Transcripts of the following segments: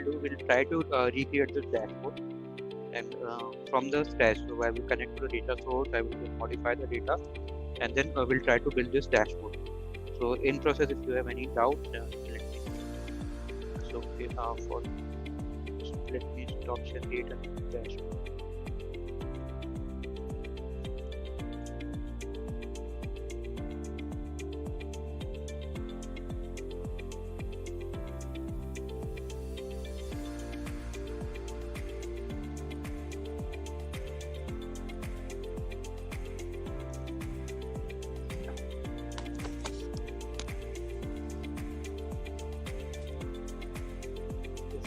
we'll do, we'll try to recreate this dashboard and from the scratch. So I will connect to the data source, I will just modify the data, and then we'll try to build this dashboard. So in process, if you have any doubt, let me know. So for let me stop generate a dashboard.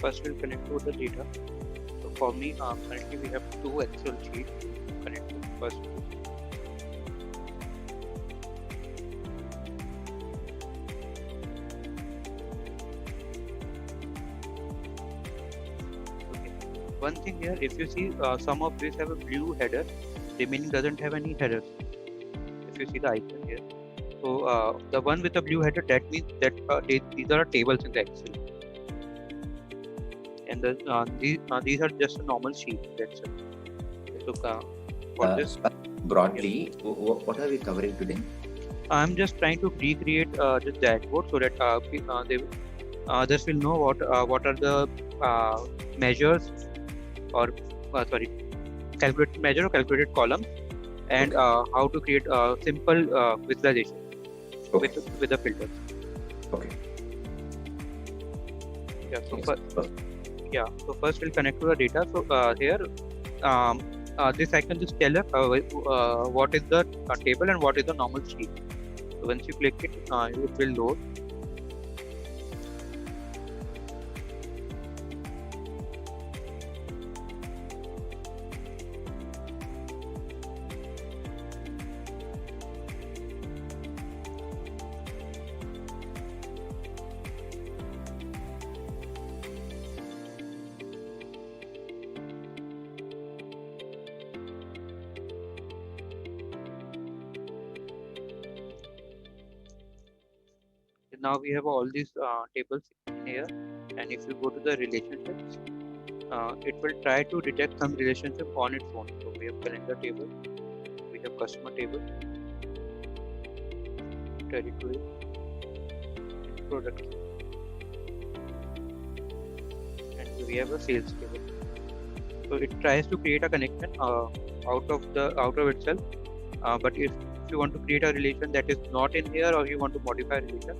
First, we'll connect to the data. So for me, currently we have two Excel sheets. Connect to first. Okay. One thing here, if you see, some of these have a blue header, remaining doesn't have any headers. If you see the icon here, so the one with the blue header, that means that these are tables in the Excel. And these are just a normal sheet. That's it. So for this, broadly, what are we covering today? I'm just trying to recreate this dashboard so that others will know what are the measures or sorry, calculated measure or calculated columns, and how to create a simple visualization with the filters. Okay. Yeah. So first we'll connect to the data. So here, this I can just tell us what is the table and what is the normal sheet. So once you click it, it will load. Now we have all these tables here, and if you go to the relationships, it will try to detect some relationship on its own. So we have calendar table, we have customer table, territory, product, and we have a sales table. So it tries to create a connection out of itself. But if you want to create a relation that is not in here, or you want to modify a relation,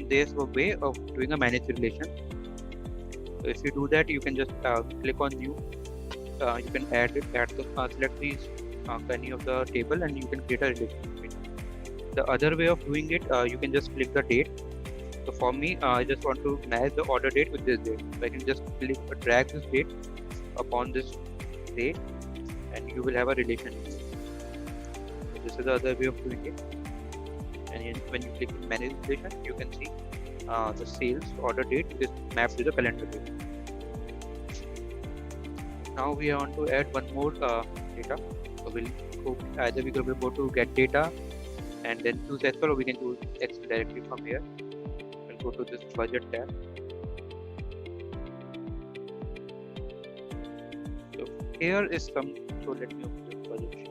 there's a way of doing a manage relation. So if you do that, you can just click on new. You can select these any of the table, and you can create a relation. The other way of doing it, you can just click the date. So for me, I just want to match the order date with this date. So I can just drag this date upon this date, and you will have a relation. So this is the other way of doing it. And when you click in manage relation, you can see the sales order date is mapped to the calendar date. Now we want to add one more data. So we'll go to get data and then choose Excel, or we can choose Excel directly from here. We'll go to this budget tab. So here is some. So let me open this budget sheet.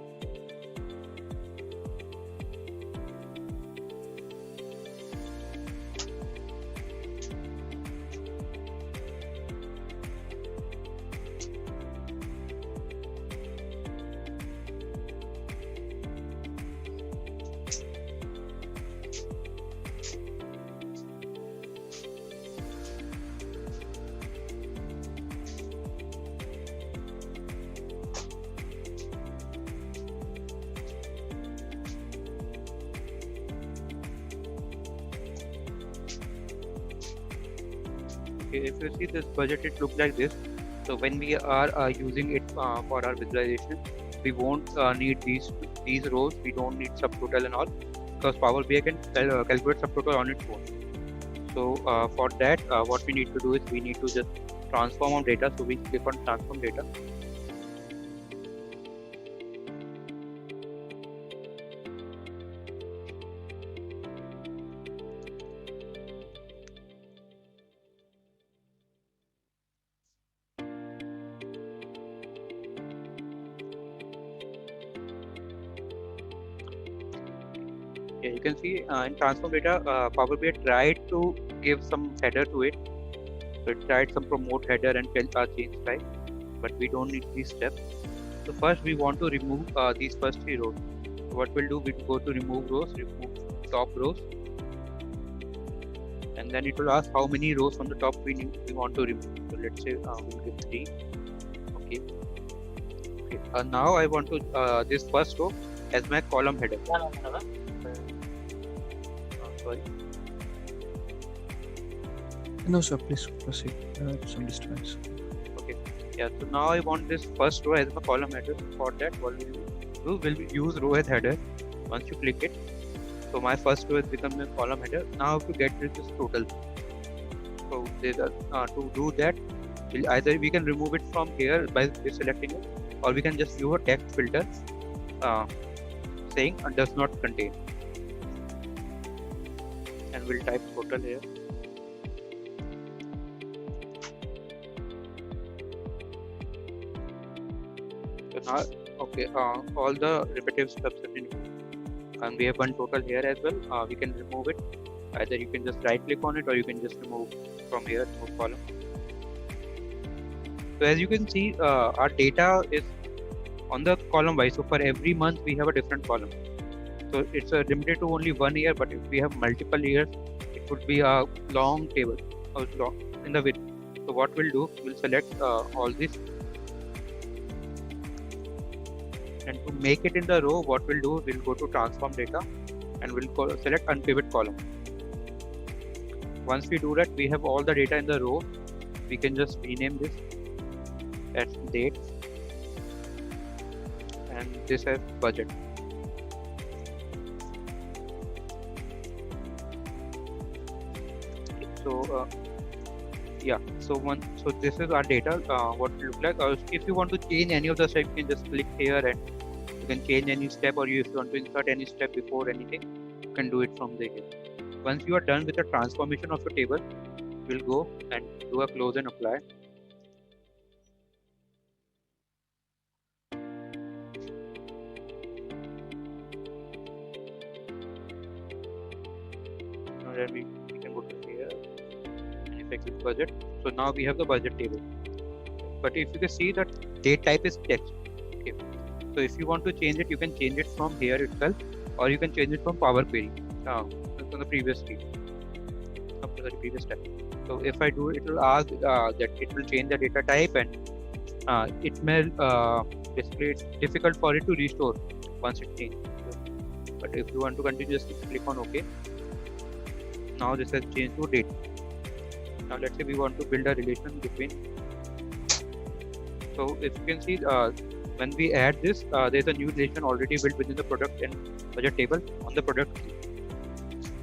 Okay, if you see this budget, it looks like this. So when we are using it for our visualization, we won't need these rows. We don't need subtotal and all, because Power BI can calculate subtotal on its own. So for that, what we need to do is we need to just transform our data. So we click on transform data. Yeah, you can see in transform data, Power BI tried to give some header to it. So it tried some promote header and tell change type, but we don't need these steps. So first we want to remove these first three rows. So what we'll do, we'll go to remove rows, remove top rows, and then it will ask how many rows from the top we want to remove. So let's say we'll give 3. Okay. Now I want to this first row as my column header. Sorry. No, sir, please proceed. Some disturbance. Okay. Yeah. So now I want this first row as my column header. For that, what we will do, we'll use row as header. Once you click it, so my first row has become a column header. Now to get rid of this total. So to do that, either we can remove it from here by selecting it, or we can just use a text filter saying does not contain, and we'll type total here. So now, okay, all the repetitive steps have been removed, and we have one total here as well. We can remove it. Either you can just right click on it, or you can just remove from here, remove column. So as you can see, our data is on the column wise. So for every month we have a different column. So it's limited to only 1 year, but if we have multiple years, it would be a long table, or long in the width. So what we'll do, we'll select all this, and to make it in the row, what we'll do, we'll go to transform data, and we'll select unpivot column. Once we do that, we have all the data in the row. We can just rename this as dates, and this as budget. So yeah, so this is our data, what it look like. If you want to change any of the steps, you can just click here and you can change any step, or if you want to insert any step before anything, you can do it from there. Once you are done with the transformation of your table, we'll go and do a close and apply. Now then we can go to here, and if I click budget, so now we have the budget table. But if you can see that date type is text. Okay. So if you want to change it, you can change it from here itself, or you can change it from Power Query from the previous step, up to the previous step. So if I do, it will ask that it will change the data type, and it may basically it's difficult for it to restore once it changes. But if you want to continue, just click on OK. Now this has changed to date. Now let's say we want to build a relation between. So if you can see, when we add this, there's a new relation already built within the product and budget table on the product.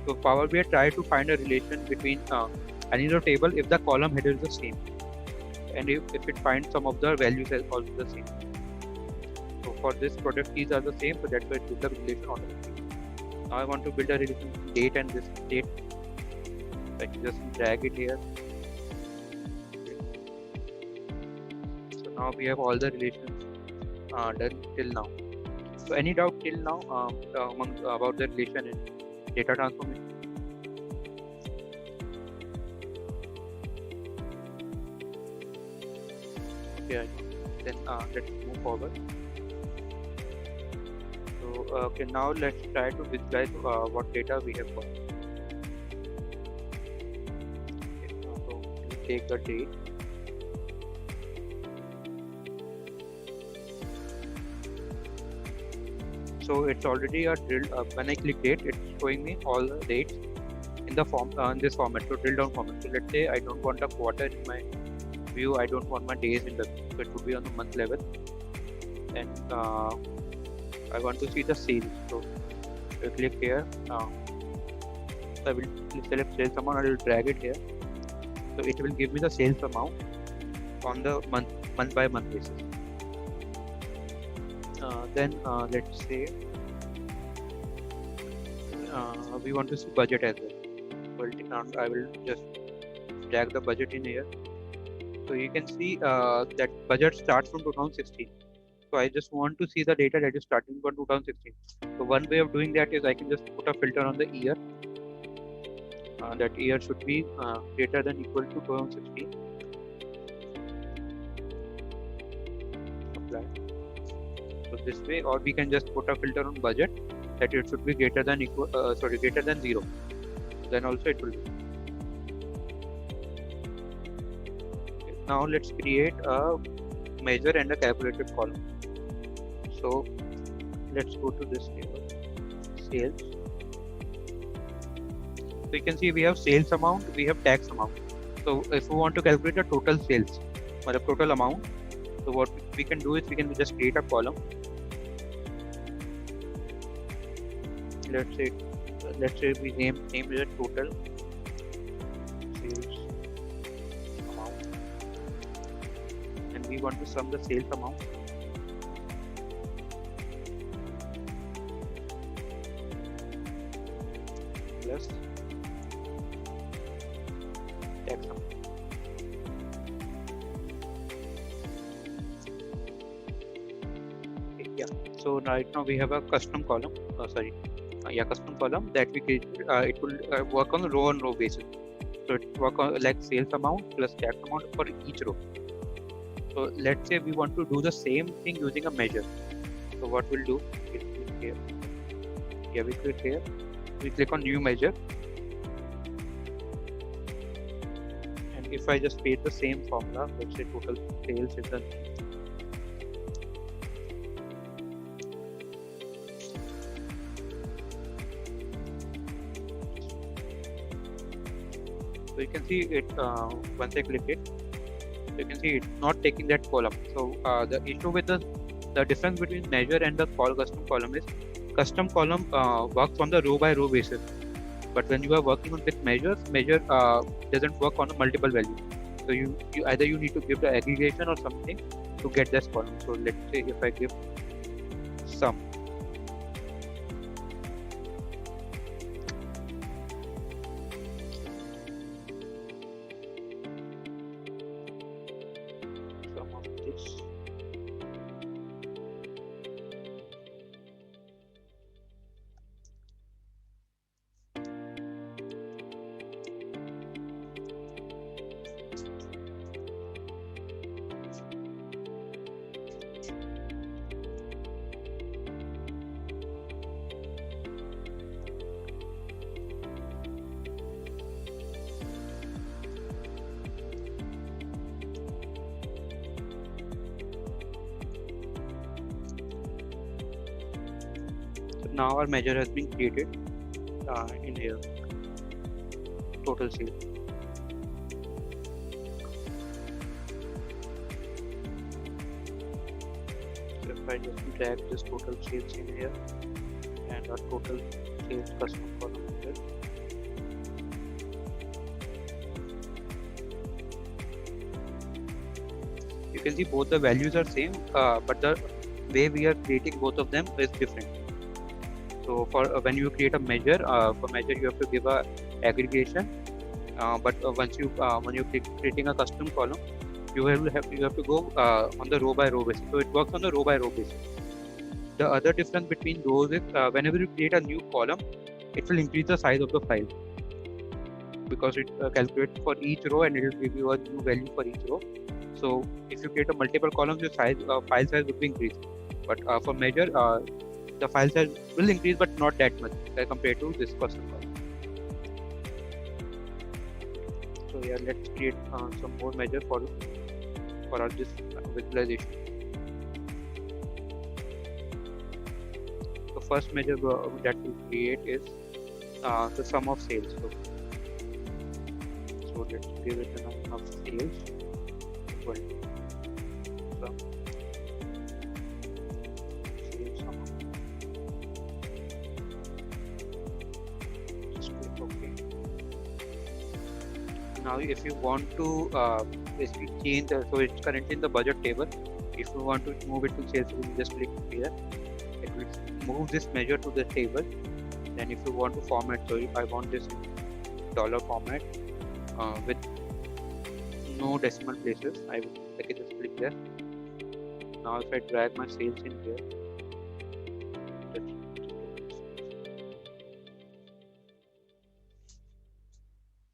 So Power BI try to find a relation between any of the table if the column header is the same, and if it finds some of the values as also the same. So for this, product keys are the same, so that's why it builds the relation automatically. Now I want to build a relation between date and this date. I can just drag it here. So now we have all the relations done till now. So any doubt till now about the relation in data transformation? Okay, then let's move forward. So okay, now let's try to visualize what data we have got. Okay, so we'll take the date. So it's already a drilled. When I click date, it's showing me all the dates in the form in this format. So drill down format. So let's say I don't want a quarter in my view. I don't want my days in the view. So it would be on the month level. And I want to see the sales. So I click here. So I will select sales amount. I will drag it here. So it will give me the sales amount on the month by month basis. Then let's say we want to see budget as well. I will just drag the budget in here. So you can see that budget starts from 2016. So I just want to see the data that is starting from 2016. So one way of doing that is I can just put a filter on the year. That year should be greater than equal to 2016. Apply. So this way, or we can just put a filter on budget that it should be greater than greater than 0. Then also it will be. Okay. Now let's create a measure and a calculated column. So let's go to this table, sales. So you can see we have sales amount, we have tax amount. So if we want to calculate the total sales or the total amount, so what we can do is we can just create a column. Let's say we name it a total sales amount, and we want to sum the sales amount. Plus tax amount. Okay, yeah. So right now we have a custom column. Custom column that we create. It will work on row basis. So it work on like sales amount plus tax amount for each row. So let's say we want to do the same thing using a measure. So what we'll do is here. Yeah, we click here. We click on new measure. And if I just paste the same formula, let's say total sales is the So you can see it once I click it, you can see it's not taking that column. So the issue with the difference between measure and the custom column is custom column works on the row by row basis, but when you are working on with measure doesn't work on a multiple value. So you either you need to give the aggregation or something to get this column. So let's say if I give sum. Now our measure has been created in here, total sales. So if I just drag this total sales in here and our total sales custom column here. You can see both the values are same, but the way we are creating both of them is different. So for when you create a measure, for measure you have to give a aggregation, but once you when you're creating a custom column, you have to go on the row by row basis. So it works on the row by row basis. The other difference between those is whenever you create a new column, it will increase the size of the file because it calculates for each row and it will give you a new value for each row. So if you create a multiple columns, your file size will be increased. But for measure, the file size will increase, but not that much compared to this custom column. So yeah, let's create some more measure for our this visualization. The first measure that we create is the sum of sales. So let's give it the number of sales equal to sum sales amount. Just click OK. Now if you want to basically change so it's currently in the budget table. If you want to move it to sales, you just click here. It will move this measure to the table. Then if you want to format, so if I want this in dollar format with no decimal places, I can just click there. now if I drag my sales in here,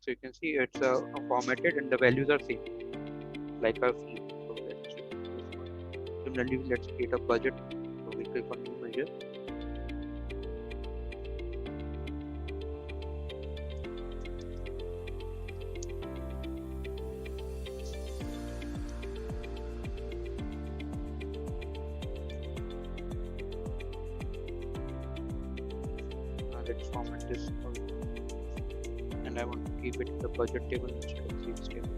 so you can see it's formatted and the values are same like our field. So let's check this one. Similarly, let's create a budget. So we click on new measure. Let's format this and I want to keep it in the budget table instead of sales table.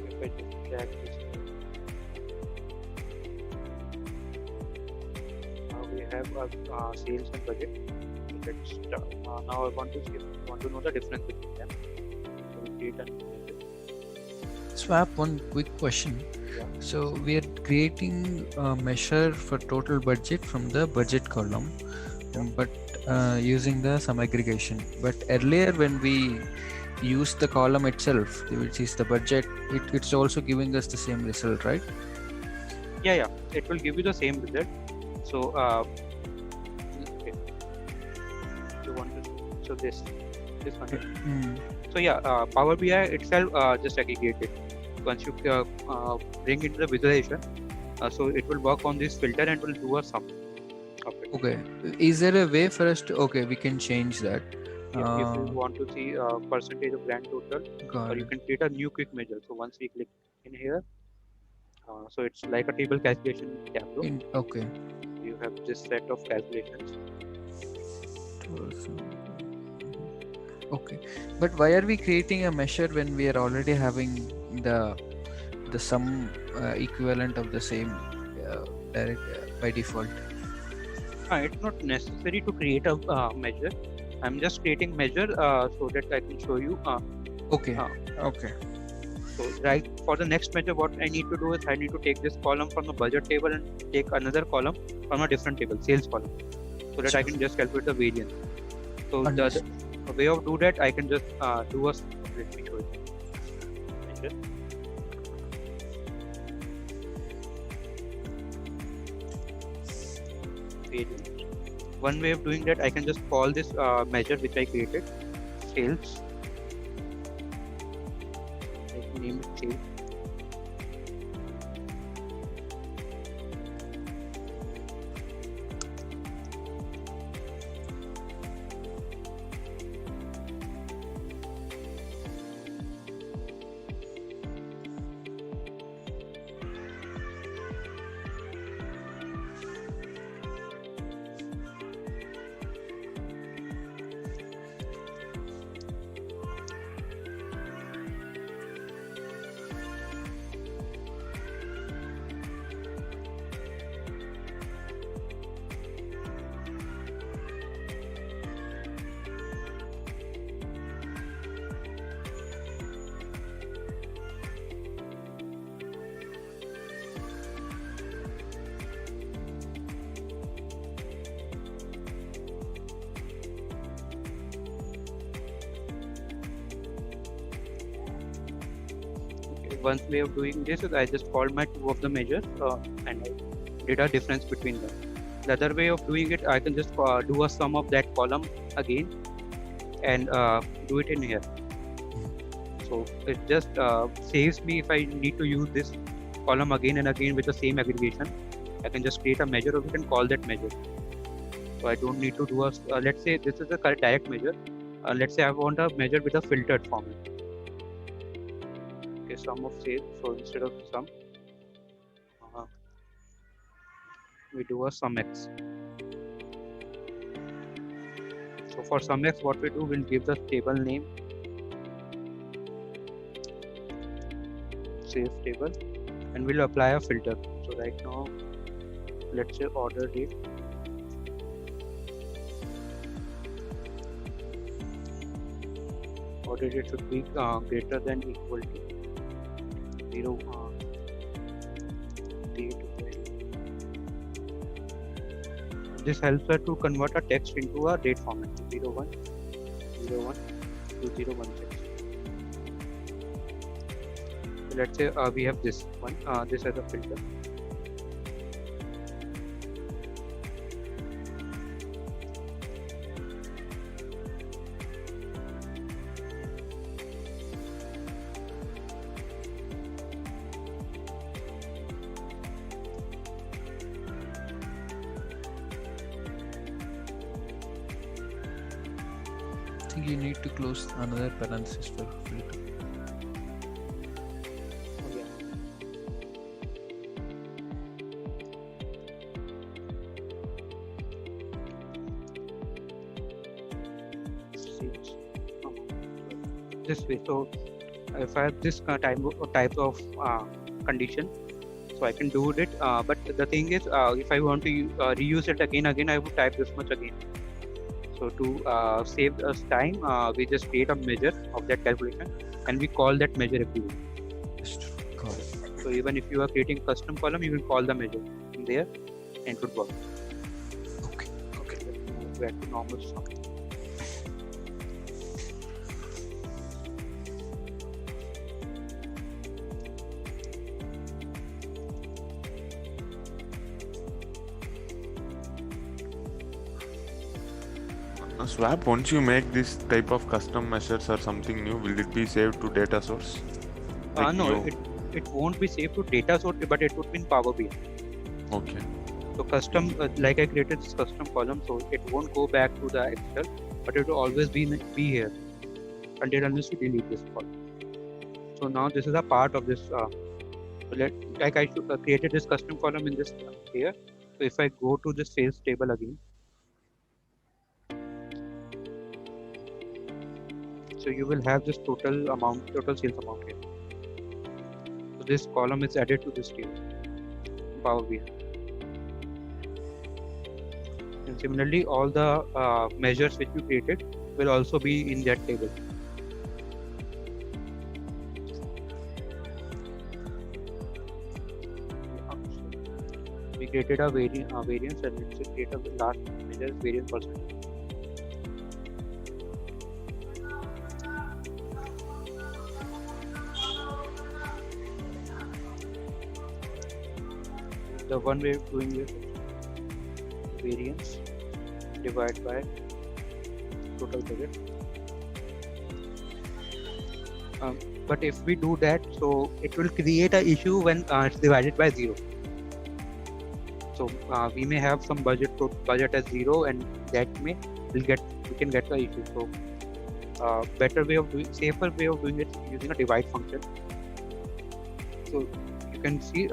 If I just drag this here. Now we have our sales and budget. So let's start. Now I want to see, want to know the difference between them. So we create a new measure. Swap, one quick question. Yeah. So we are creating a measure for total budget from the budget column, but using the sum aggregation. But earlier when we use the column itself, which is the budget, it's also giving us the same result, right? Yeah, it will give you the same result. So okay. You want to so this one. So yeah, Power BI itself just aggregate it. Once you bring into the visualization, so it will work on this filter and will do a sum of it. Okay. Is there a way for us to? Okay, we can change that. If you want to see percentage of grand total, Got or you it. can create a new quick measure. So once we click in here, so it's like a table calculation tableau. Okay. You have this set of calculations. Okay, but why are we creating a measure when we are already having the sum equivalent of the same direct by default? It's not necessary to create a measure. I'm just creating measure so that I can show you. Okay. uh, Okay. So right for the next measure, what I need to do is I need to take this column from the budget table and take another column from a different table, sales column, so that I can just calculate the variance. So the way of do that, I can just do a. Let me show you. Measure. Variance. One way of doing that, I can just call this measure which I created, sales. Let me name it sales. One way of doing this is I just called my two of the measures and I did a difference between them. The other way of doing it, I can just do a sum of that column again and do it in here. So it just saves me if I need to use this column again and again with the same aggregation. I can just create a measure of it and call that measure. So I don't need to do a, let's say this is a direct measure. Let's say I want a measure with a filtered format. Okay, sum of sales. So instead of sum, we do a sum x. So for sum x, what we do, we'll give the table name, sales table, and we'll apply a filter. So right now, let's say order date. Order date should be greater than equal to 0 date. This helps us to convert a text into a date format, 01 01 2016. So let's say we have this one, this as a filter. I think you need to close another parenthesis for filter. Oh, yeah. This way. So if I have this type of condition, so I can do it. But the thing is, if I want to reuse it again, I have to type this much again. So to save us time, we just create a measure of that calculation, and we call that measure everywhere. Got it. So even if you are creating custom column, you will call the measure in there, and it would work. Okay. Okay. Let's move back to normal sum. Swap, once you make this type of custom measures or something new, will it be saved to data source? Like No, it won't be saved to data source, but it would be in Power BI. Okay. So custom, like I created this custom column, so it won't go back to the Excel, but it will always be here until unless you delete this column. So now this is a part of this. Like I created this custom column in this here. So if I go to the sales table again, so you will have this total sales amount here. So this column is added to this table, Power BI. And similarly, all the measures which you created will also be in that table. We created a variance, and let's create a last measure variance percentage. The one way of doing this is variance divided by total budget. But if we do that, so it will create an issue when it's divided by 0. So we may have some budget as 0, and that we can get the issue. So safer way of doing it is using a divide function. So you can see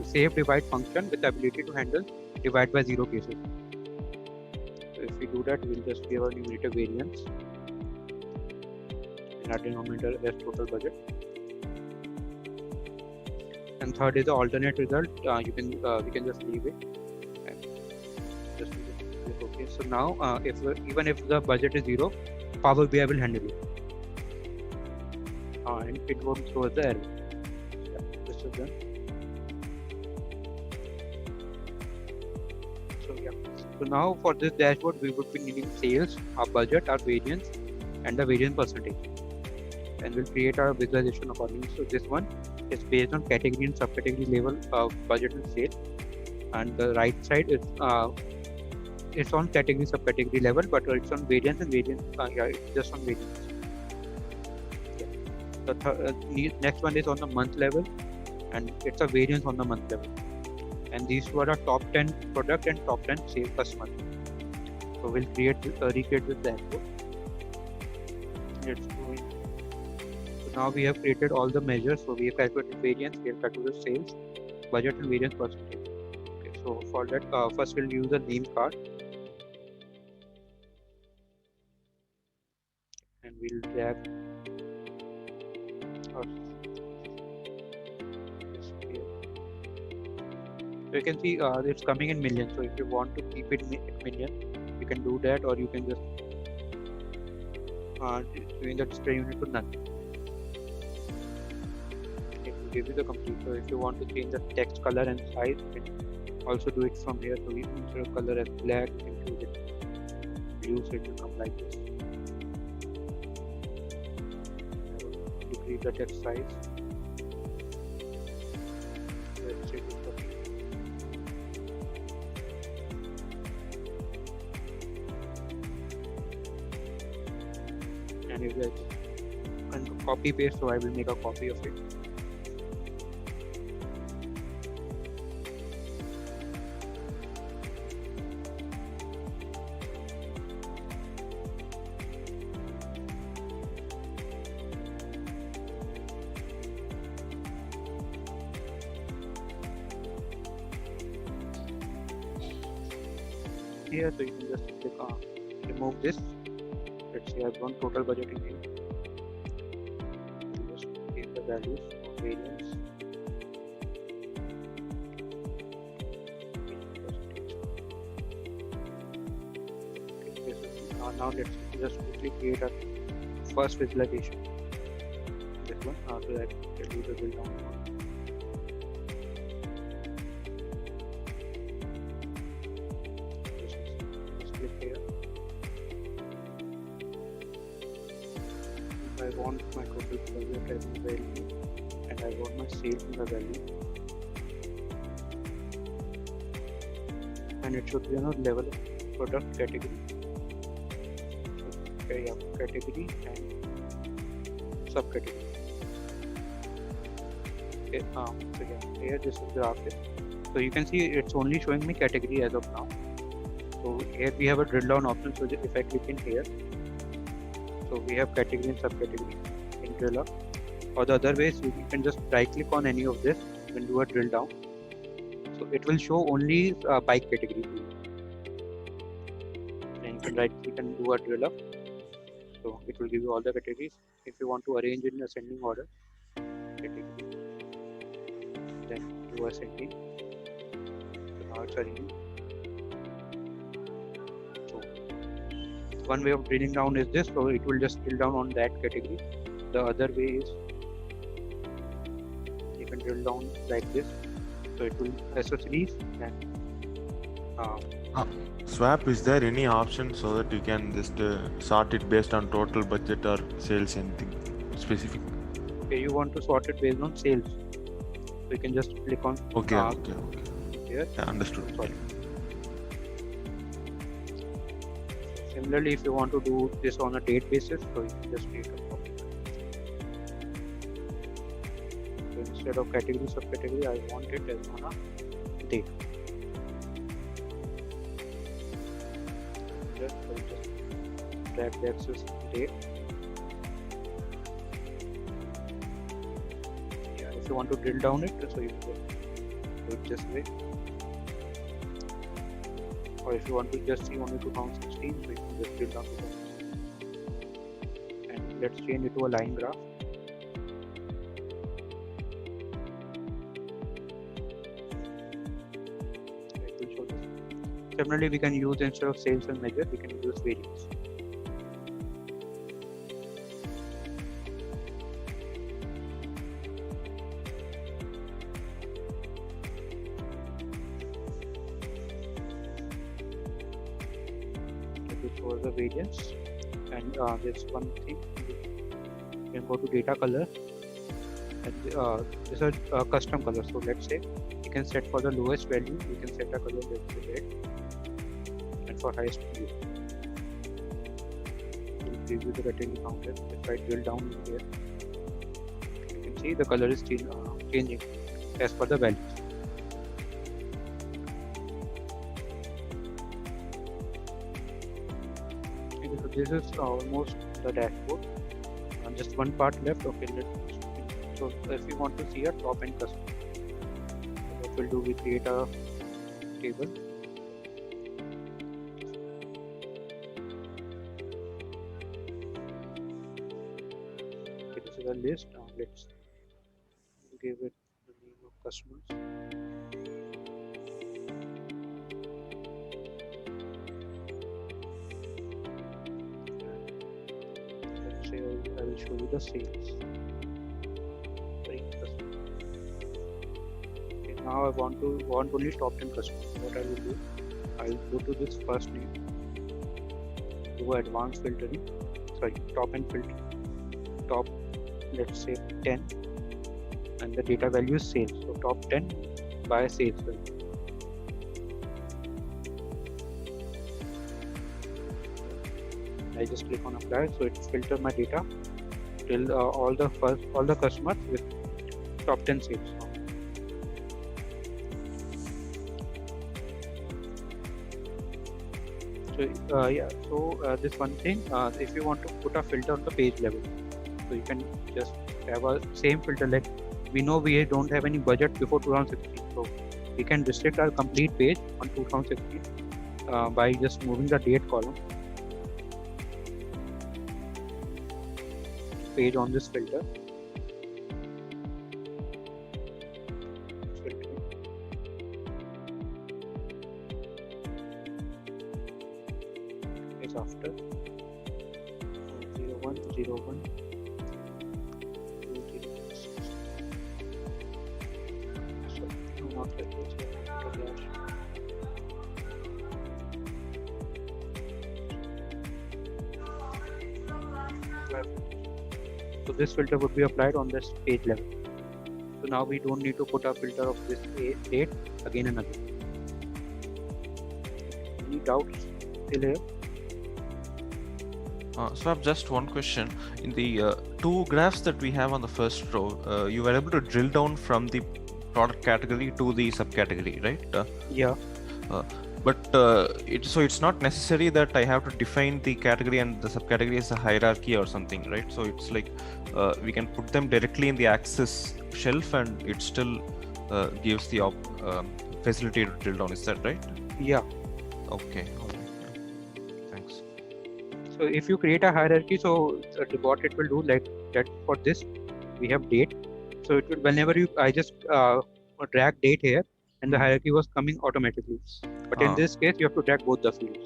save divide function with the ability to handle divide by 0 cases. So if we do that, we'll just give a numerator variance and our denominator as total budget. And third is the alternate result. We can just leave it. And just leave it. Okay. So now, even if the budget is 0, Power BI will handle it, and it won't throw the error. Yeah, this is done. So yeah. So now for this dashboard, we would be needing sales, our budget, our variance, and the variance percentage. And we'll create our visualization accordingly. So this one is based on category and subcategory level of budget and sales, and the right side is it's on category subcategory level, but it's on variance and variance. It's just on variance. Yeah. The next one is on the month level, and it's a variance on the month level. and these two are our top 10 product and top 10 sales customers. So we'll recreate this dashboard. Let's go in. So now we have created all the measures. So we have calculated variance, we have calculated sales, budget, and variance percentage. Okay, so for that, first we'll use a name card, and we'll drag this here. So you can see it's coming in millions. So if you want to keep it in million, you can do that, or you can just doing the display unit to none. It will give you the complete. So if you want to change the text color and size, you can also do it from here. So instead of color as black, you can choose it blue, so it will come like this. Decrease the text size. Let's say and if I can copy paste, so I will make a copy of it. Here, so you can just click on remove this. Let's say I've gone total budget in here. Just give the values of variance. Now let's just quickly create a first visualization. This one, so that I can do the drill down one. Just click here. I want my total budget as a value, and I want my sales in the value, and it should be on a level of product category. Okay, yeah, category and subcategory. Okay, so yeah, here this is the graphic. So you can see it's only showing me category as of now. So here we have a drill down option. So if I click in here, so we have category and subcategory in drill up. Or the other ways, you can just right click on any of this, you can do a drill down. So it will show only bike category. And you can right click and do a drill up. So it will give you all the categories. If you want to arrange in ascending order, category, then do ascending. So now it's arranging. So one way of drilling down is this, so it will just drill down on that category. The other way is you can drill down like this, so it will accessories and Swap, is there any option so that you can just sort it based on total budget or sales, anything specific? okay, you want to sort it based on sales, so you can just click on Okay. here. Yeah, understood. Sorry. Similarly, if you want to do this on a date basis, so you can just create a copy. So instead of category, subcategory, I want it as on a date. Just drag the axis date. Yeah, if you want to drill down it, so you can do it this way. Or if you want to just see only 2016, so you can just drill down to 2016. And let's change it to a line graph. It will show this. Similarly, we can use, instead of sales and measure, we can use variance. This was the variance, and there's one thing, you can go to data color, and this is a custom color. So let's say you can set for the lowest value, you can set a color, let's say red, and for highest blue. It will give you the category counter. If I drill down here, you can see the color is changing as per the values. Okay, so this is almost the dashboard. Just one part left. Okay, so if we want to see a top end customer, what we'll do, we create a table. Okay, this is a list. Let's give it the name of customers. Let's say I will show you the sales. Okay, now I want only top 10 customers. What I will do, I will go to this first name, do advanced filtering, top end filter, top, let's say 10, and the data value is sales. So top 10 by sales value. I just click on apply, so it filter my data till all the customers with top 10 sales. So this one thing, if you want to put a filter on the page level, so you can just have a same filter. Like we know we don't have any budget before 2016, so we can restrict our complete page on 2016 by just moving the date column page on this filter. Is after 0101 not like this. So this filter would be applied on this page level. So now we don't need to put a filter of this date again and again. Any doubts still here? So I have just one question. In the two graphs that we have on the first row, you were able to drill down from the product category to the subcategory, right? Yeah. But it's not necessary that I have to define the category and the subcategory as a hierarchy or something, right? So it's like we can put them directly in the Access shelf and it still gives the facility to drill down. Is that right? Yeah. Okay. Yeah. Thanks. So if you create a hierarchy, so what it will do, like that for this, we have date. So it will, whenever I just drag date here, and the hierarchy was coming automatically. But in this case, you have to drag both the fields.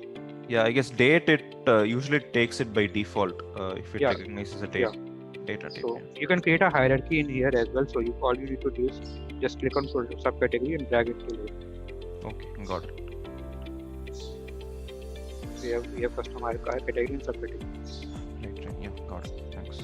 Yeah, I guess date, it usually takes it by default if it recognizes a date. Data type. So you can create a hierarchy in here as well. So all you need to do is just click on subcategory and drag it to here. Okay, got it. We have custom category and subcategory. Right, yeah, got it. Thanks.